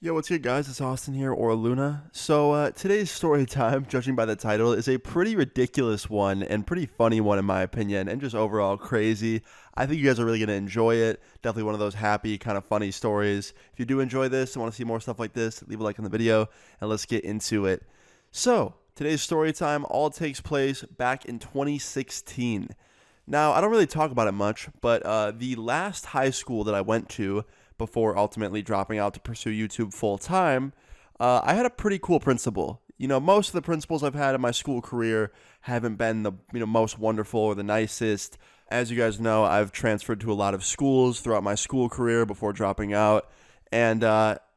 Yo, what's good, guys? It's Austin here, or Luna. Today's story time, judging by the title, is a pretty ridiculous one and pretty funny one, in my opinion, and just overall crazy. I think you guys are really going to enjoy it. Definitely one of those happy, kind of funny stories. If you do enjoy this and want to see more stuff like this, leave a like on the video, and let's get into it. Today's story time all takes place back in 2016. Now, I don't really talk about it much, but the last high school that I went to before ultimately dropping out to pursue YouTube full time, I had a pretty cool principal. You know, most of the principals I've had in my school career haven't been the most wonderful or the nicest. As you guys know, I've transferred to a lot of schools throughout my school career before dropping out, and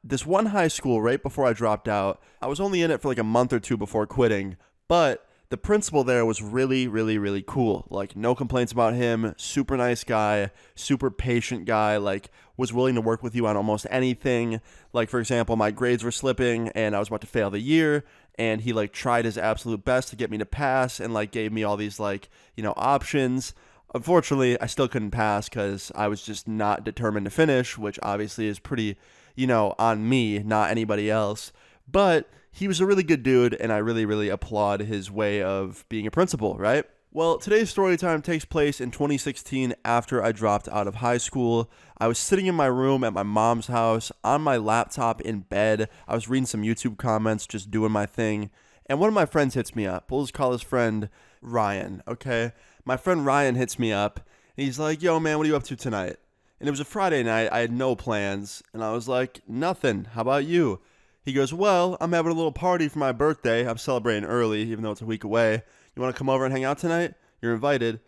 this one high school right before I dropped out, I was only in it for like a month or two before quitting, but the principal there was really, really, really cool. Like, no complaints about him. Super nice guy, super patient guy, like, was willing to work with you on almost anything. Like, for example, my grades were slipping and I was about to fail the year, and he, like, tried his absolute best to get me to pass and, like, gave me all these, like, options. Unfortunately, I still couldn't pass because I was just not determined to finish, which obviously is pretty, on me, not anybody else. But he was a really good dude, and I really, really applaud his way of being a principal, right? Well, today's story time takes place in 2016 after I dropped out of high school. I was sitting in my room at my mom's house on my laptop in bed. I was reading some YouTube comments, just doing my thing. And one of my friends hits me up. We'll just call his friend Ryan, okay? My friend Ryan hits me up, and he's like, "Yo, man, what are you up to tonight?" And it was a Friday night. I had no plans. And I was like, "Nothing. How about you?" He goes, "Well, I'm having a little party for my birthday. I'm celebrating early, even though it's a week away. You want to come over and hang out tonight? You're invited." I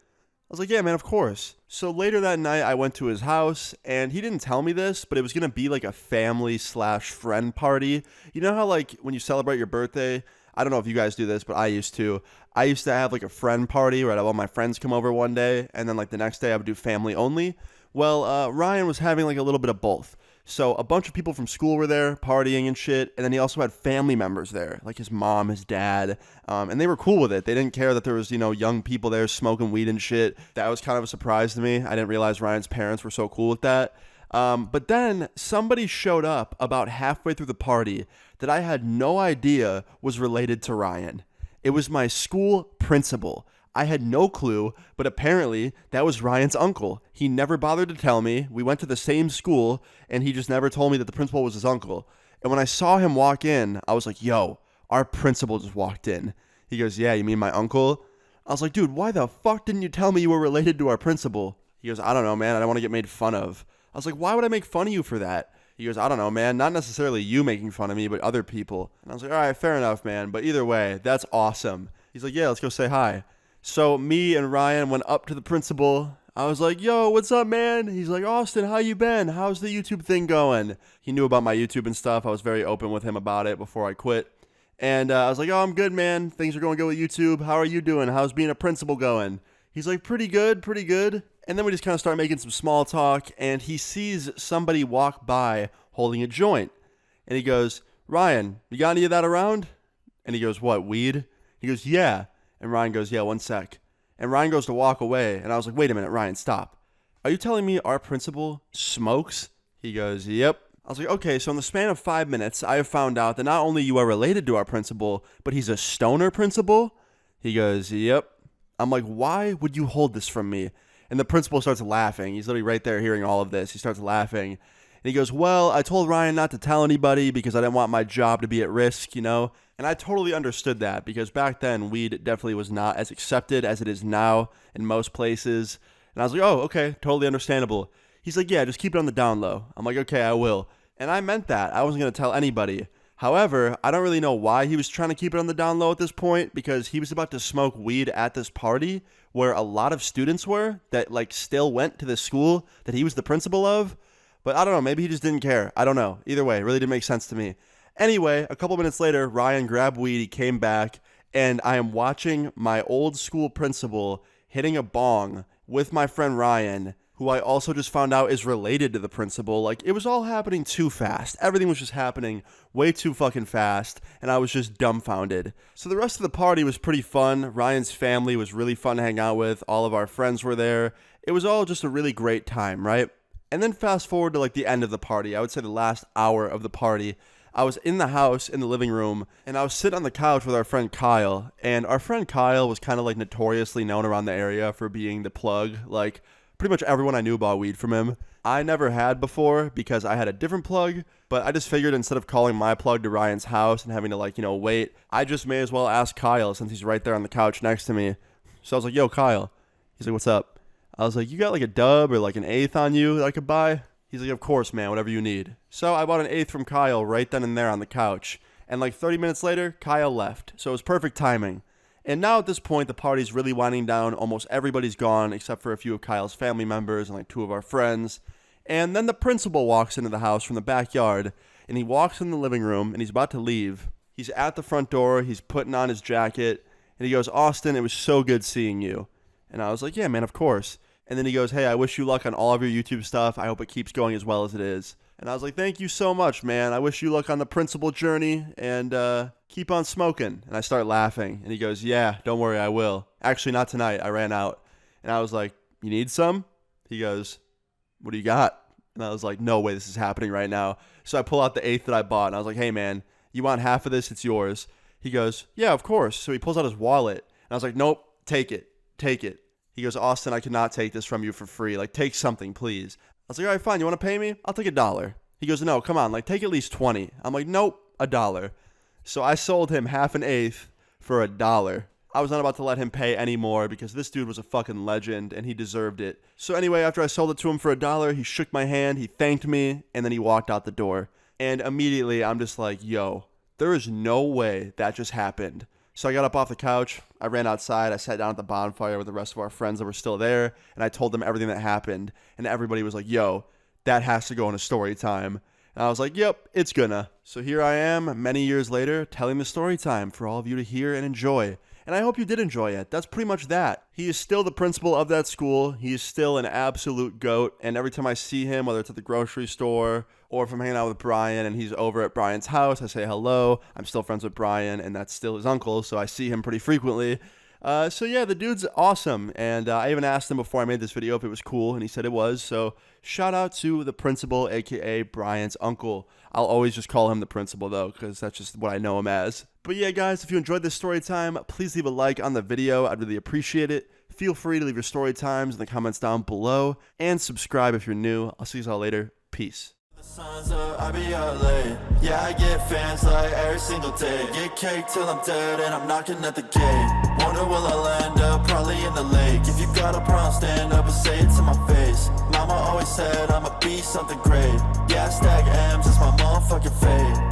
was like, "Yeah, man, of course." So later that night, I went to his house, and he didn't tell me this, but it was going to be like a family/friend party. You know how, like, when you celebrate your birthday, I don't know if you guys do this, but I used to. I used to have like a friend party where I'd have all my friends come over one day, and then like the next day I would do family only. Well, Ryan was having like a little bit of both. So a bunch of people from school were there partying and shit, and then he also had family members there, like his mom, his dad, and they were cool with it. They didn't care that there was, young people there smoking weed and shit. That was kind of a surprise to me. I didn't realize Ryan's parents were so cool with that. But then somebody showed up about halfway through the party that I had no idea was related to Ryan. It was my school principal. I had no clue, but apparently that was Ryan's uncle. He never bothered to tell me. We went to the same school, and he just never told me that the principal was his uncle. And when I saw him walk in, I was like, "Yo, our principal just walked in." He goes, "Yeah, you mean my uncle?" I was like, "Dude, why the fuck didn't you tell me you were related to our principal?" He goes, "I don't know, man. I don't want to get made fun of." I was like, "Why would I make fun of you for that?" He goes, "I don't know, man. Not necessarily you making fun of me, but other people." And I was like, "All right, fair enough, man. But either way, that's awesome." He's like, "Yeah, let's go say hi." So me and Ryan went up to the principal. I was like, "Yo, what's up, man?" He's like, "Austin, how you been? How's the YouTube thing going?" He knew about my YouTube and stuff. I was very open with him about it before I quit. And I was like, "Oh, I'm good, man. Things are going good with YouTube. How are you doing? How's being a principal going?" He's like, "Pretty good, pretty good." And then we just kind of start making some small talk, and he sees somebody walk by holding a joint. And he goes, "Ryan, you got any of that around?" And he goes, "What, weed?" He goes, "Yeah." And Ryan goes, "Yeah, one sec." And Ryan goes to walk away, and I was like, "Wait a minute, Ryan, stop. Are you telling me our principal smokes?" He goes, "Yep." I was like, "Okay, so in the span of 5 minutes, I have found out that not only you are related to our principal, but he's a stoner principal?" He goes, "Yep." I'm like, "Why would you hold this from me?" And the principal starts laughing. He's literally right there hearing all of this. He starts laughing. And he goes, "Well, I told Ryan not to tell anybody because I didn't want my job to be at risk. And I totally understood that because back then, weed definitely was not as accepted as it is now in most places. And I was like, "Oh, okay, totally understandable." He's like, "Yeah, just keep it on the down low." I'm like, "Okay, I will." And I meant that. I wasn't going to tell anybody. However, I don't really know why he was trying to keep it on the down low at this point because he was about to smoke weed at this party where a lot of students were that like still went to the school that he was the principal of. But I don't know, maybe he just didn't care. I don't know. Either way, it really didn't make sense to me. Anyway, a couple minutes later, Ryan grabbed weed, he came back, and I am watching my old school principal hitting a bong with my friend Ryan, who I also just found out is related to the principal. Like, it was all happening too fast. Everything was just happening way too fucking fast, and I was just dumbfounded. So the rest of the party was pretty fun. Ryan's family was really fun to hang out with. All of our friends were there. It was all just a really great time, right? And then fast forward to like the end of the party. I would say the last hour of the party. I was in the house in the living room, and I was sitting on the couch with our friend Kyle. And our friend Kyle was kind of like notoriously known around the area for being the plug. Like pretty much everyone I knew bought weed from him. I never had before because I had a different plug, but I just figured instead of calling my plug to Ryan's house and having to like, wait, I just may as well ask Kyle since he's right there on the couch next to me. So I was like, yo, Kyle. He's like, what's up? I was like, you got like a dub or like an eighth on you that I could buy? He's like, of course, man, whatever you need. So I bought an eighth from Kyle right then and there on the couch. And like 30 minutes later, Kyle left. So it was perfect timing. And now at this point, the party's really winding down. Almost everybody's gone except for a few of Kyle's family members and like two of our friends. And then the principal walks into the house from the backyard, and he walks in the living room, and he's about to leave. He's at the front door. He's putting on his jacket, and he goes, Austin, it was so good seeing you. And I was like, yeah, man, of course. And then he goes, hey, I wish you luck on all of your YouTube stuff. I hope it keeps going as well as it is. And I was like, thank you so much, man. I wish you luck on the principal journey, and keep on smoking. And I start laughing, and he goes, yeah, don't worry, I will. Actually, not tonight. I ran out. And I was like, you need some? He goes, what do you got? And I was like, no way, this is happening right now. So I pull out the eighth that I bought, and I was like, hey, man, you want half of this? It's yours. He goes, yeah, of course. So he pulls out his wallet, and I was like, nope, take it. He goes, Austin, I cannot take this from you for free. Like, take something, please. I was like, all right, fine. You want to pay me? I'll take $1. He goes, no, come on. Like, take at least 20. I'm like, nope, $1. So I sold him half an eighth for $1. I was not about to let him pay any more because this dude was a fucking legend and he deserved it. So anyway, after I sold it to him for $1, he shook my hand, he thanked me, and then he walked out the door. And immediately I'm just like, yo, there is no way that just happened. So I got up off the couch, I ran outside, I sat down at the bonfire with the rest of our friends that were still there, and I told them everything that happened. And everybody was like, yo, that has to go in a story time. And I was like, yep, it's gonna. So here I am, many years later, telling the story time for all of you to hear and enjoy. And I hope you did enjoy it. That's pretty much that. He is still the principal of that school. He is still an absolute goat. And every time I see him, whether it's at the grocery store or if I'm hanging out with Brian and he's over at Brian's house, I say hello. I'm still friends with Brian, and that's still his uncle, so I see him pretty frequently. So yeah, the dude's awesome. And I even asked him before I made this video if it was cool, and he said it was. So shout out to the principal, aka Brian's uncle. I'll always just call him the principal though, because that's just what I know him as. But yeah, guys, if you enjoyed this story time, please leave a like on the video. I'd really appreciate it. Feel free to leave your story times in the comments down below, and subscribe if you're new. I'll see you all later. Peace. The signs up, I be out late. Yeah, I get fans like every single day. Get cake till I'm dead and I'm knocking at the gate. Wonder will I land up, probably in the lake. If you got a problem, stand up and say it to my face. Mama always said I'ma be something great. Yeah, I stack M's, it's my motherfucking fate.